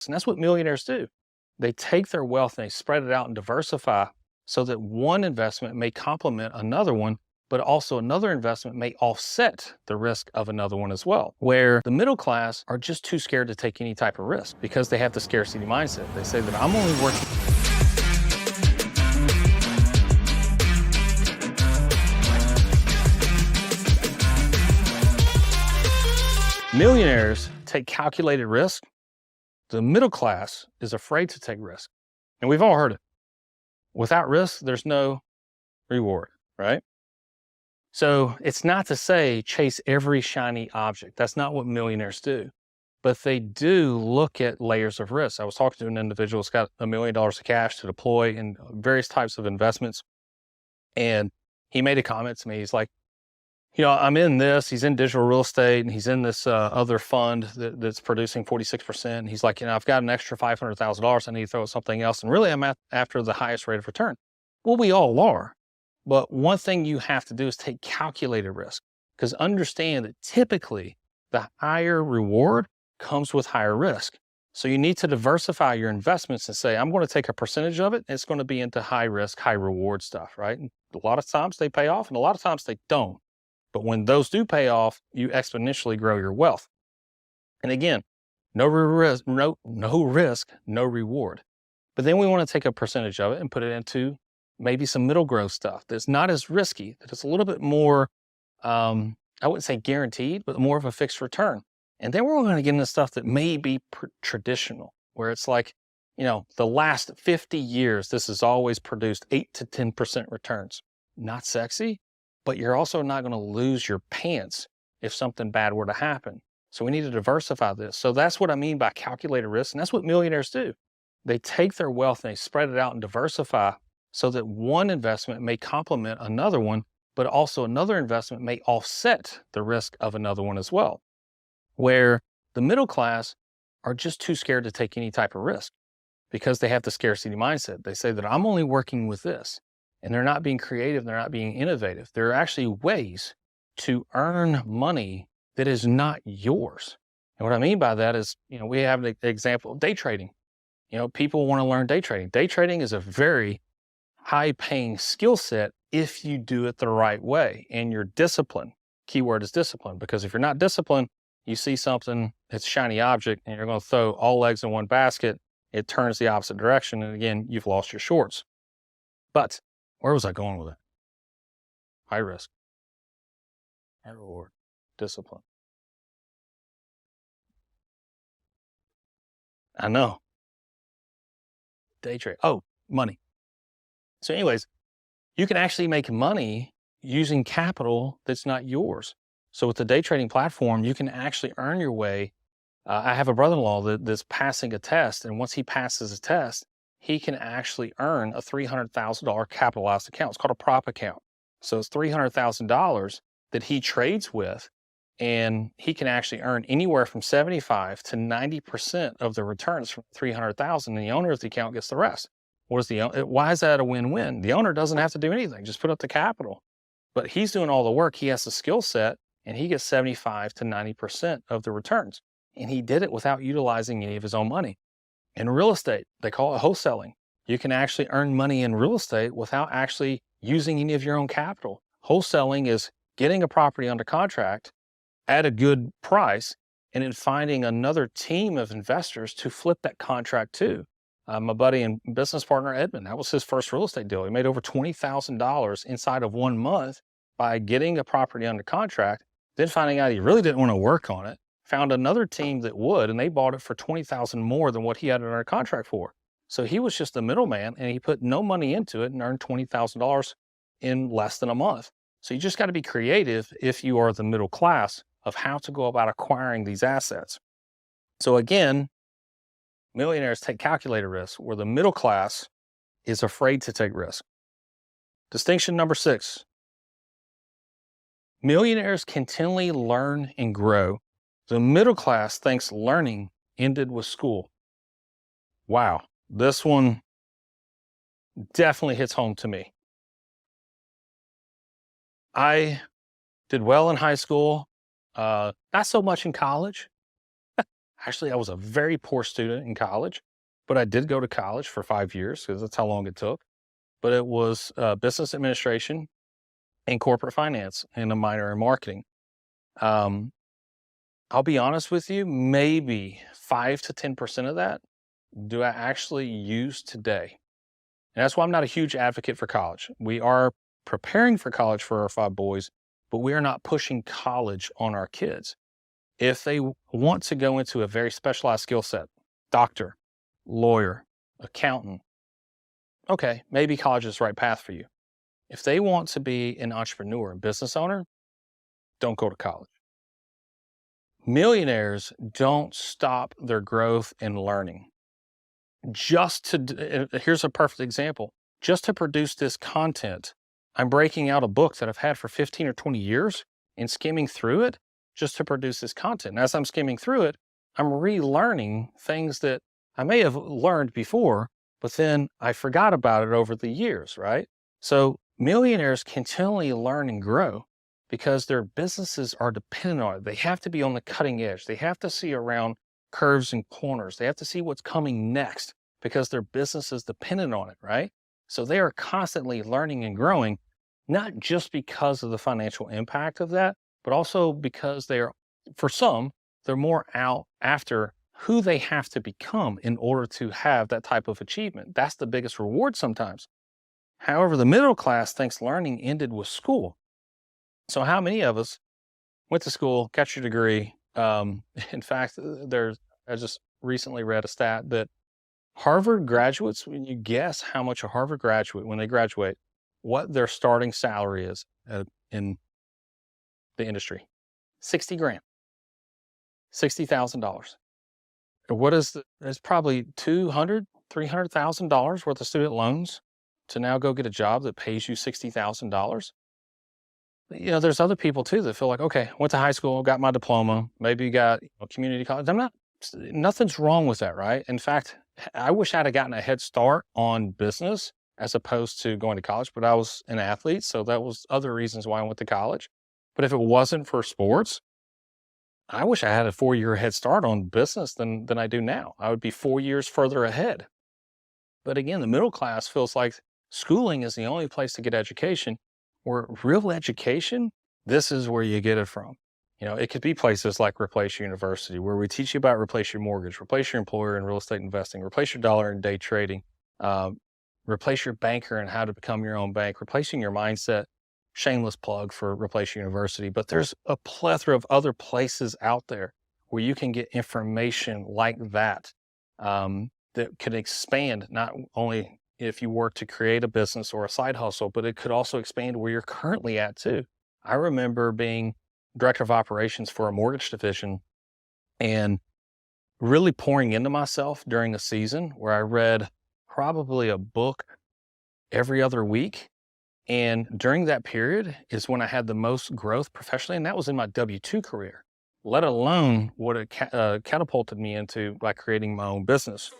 And that's what millionaires do. They take their wealth and they spread it out and diversify so that one investment may complement another one, but also another investment may offset the risk of another one as well. Where the middle class are just too scared to take any type of risk because they have the scarcity mindset. They say that I'm only working. Millionaires take calculated risk. The middle class is afraid to take risk. And we've all heard it. Without risk, there's no reward, right? So it's not to say chase every shiny object. That's not what millionaires do. But they do look at layers of risk. I was talking to an individual who's got $1 million of cash to deploy in various types of investments. And he made a comment to me. He's like, I'm in this, he's in digital real estate, and he's in this other fund that's producing 46%. And he's like, I've got an extra $500,000. I need to throw at something else. And really, I'm after the highest rate of return. Well, we all are. But one thing you have to do is take calculated risk, because understand that typically the higher reward comes with higher risk. So you need to diversify your investments and say, I'm going to take a percentage of it. And it's going to be into high risk, high reward stuff, right? And a lot of times they pay off and a lot of times they don't. But when those do pay off, you exponentially grow your wealth. And again, no risk, no reward. But then we want to take a percentage of it and put it into maybe some middle growth stuff that's not as risky, that is a little bit more, I wouldn't say guaranteed, but more of a fixed return. And then we're going to get into stuff that may be traditional, where it's like, the last 50 years, this has always produced 8 to 10% returns. Not sexy, but you're also not going to lose your pants if something bad were to happen. So we need to diversify this. So that's what I mean by calculated risk. And that's what millionaires do. They take their wealth and they spread it out and diversify so that one investment may complement another one, but also another investment may offset the risk of another one as well. Where the middle class are just too scared to take any type of risk because they have the scarcity mindset. They say that I'm only working with this. And they're not being creative, they're not being innovative. There are actually ways to earn money that is not yours. And what I mean by that is, we have an example of day trading. People want to learn day trading. Day trading is a very high-paying skill set if you do it the right way and you're disciplined. Keyword is discipline, because if you're not disciplined, you see something, it's a shiny object, and you're going to throw all eggs in one basket, it turns the opposite direction, and again, you've lost your shorts. But where was I going with it? High risk, high reward, discipline. I know. Day trade. Oh, money. So anyways, you can actually make money using capital that's not yours. So with the day trading platform, you can actually earn your way. I have a brother-in-law that's passing a test, and once he passes a test, he can actually earn a $300,000 capitalized account. It's called a prop account. So it's $300,000 that he trades with, and he can actually earn anywhere from 75 to 90% of the returns from $300,000, and the owner of the account gets the rest. Why is that a win-win? The owner doesn't have to do anything, just put up the capital. But he's doing all the work, he has the skill set, and he gets 75 to 90% of the returns. And he did it without utilizing any of his own money. In real estate, they call it wholesaling. You can actually earn money in real estate without actually using any of your own capital. Wholesaling is getting a property under contract at a good price and then finding another team of investors to flip that contract to. My buddy and business partner, Edmund, that was his first real estate deal. He made over $20,000 inside of 1 month by getting a property under contract, then finding out he really didn't want to work on it. Found another team that would, and they bought it for $20,000 more than what he had under contract for. So he was just the middleman, and he put no money into it and earned $20,000 in less than a month. So you just got to be creative if you are the middle class of how to go about acquiring these assets. So again, millionaires take calculated risk, where the middle class is afraid to take risk. Distinction number 6. Millionaires continually learn and grow. The middle class thinks learning ended with school. Wow, this one definitely hits home to me. I did well in high school, not so much in college. Actually, I was a very poor student in college, but I did go to college for 5 years because that's how long it took. But it was business administration and corporate finance and a minor in marketing. Um, I'll be honest with you, maybe 5 to 10% of that do I actually use today. And that's why I'm not a huge advocate for college. We are preparing for college for our 5 boys, but we are not pushing college on our kids. If they want to go into a very specialized skill set, doctor, lawyer, accountant, okay, maybe college is the right path for you. If they want to be an entrepreneur, a business owner, don't go to college. Millionaires don't stop their growth and learning. Here's a perfect example. Just to produce this content, I'm breaking out a book that I've had for 15 or 20 years and skimming through it just to produce this content. And as I'm skimming through it, I'm relearning things that I may have learned before, but then I forgot about it over the years, right? So millionaires continually learn and grow because their businesses are dependent on it. They have to be on the cutting edge. They have to see around curves and corners. They have to see what's coming next because their business is dependent on it, right? So they are constantly learning and growing, not just because of the financial impact of that, but also because for some, they're more out after who they have to become in order to have that type of achievement. That's the biggest reward sometimes. However, the middle class thinks learning ended with school. So how many of us went to school, got your degree? In fact, I just recently read a stat that Harvard graduates, when you guess how much a Harvard graduate, when they graduate, what their starting salary is in the industry, 60 grand, $60,000. There's probably $300,000 worth of student loans to now go get a job that pays you $60,000. There's other people too that feel like, okay, went to high school, got my diploma, maybe you got community college. Nothing's wrong with that, right? In fact, I wish I'd have gotten a head start on business as opposed to going to college, but I was an athlete, so that was other reasons why I went to college. But if it wasn't for sports, I wish I had a 4-year head start on business than I do now. I would be 4 years further ahead. But again, the middle class feels like schooling is the only place to get education, where real education, this is where you get it from. It could be places like Replace University, where we teach you about replace your mortgage, replace your employer in real estate investing, replace your dollar in day trading, replace your banker and how to become your own bank, replacing your mindset. Shameless plug for Replace University, but there's a plethora of other places out there where you can get information like that that could expand not only if you were to create a business or a side hustle, but it could also expand where you're currently at too. I remember being director of operations for a mortgage division and really pouring into myself during a season where I read probably a book every other week. And during that period is when I had the most growth professionally, and that was in my W-2 career, let alone what it catapulted me into by creating my own business.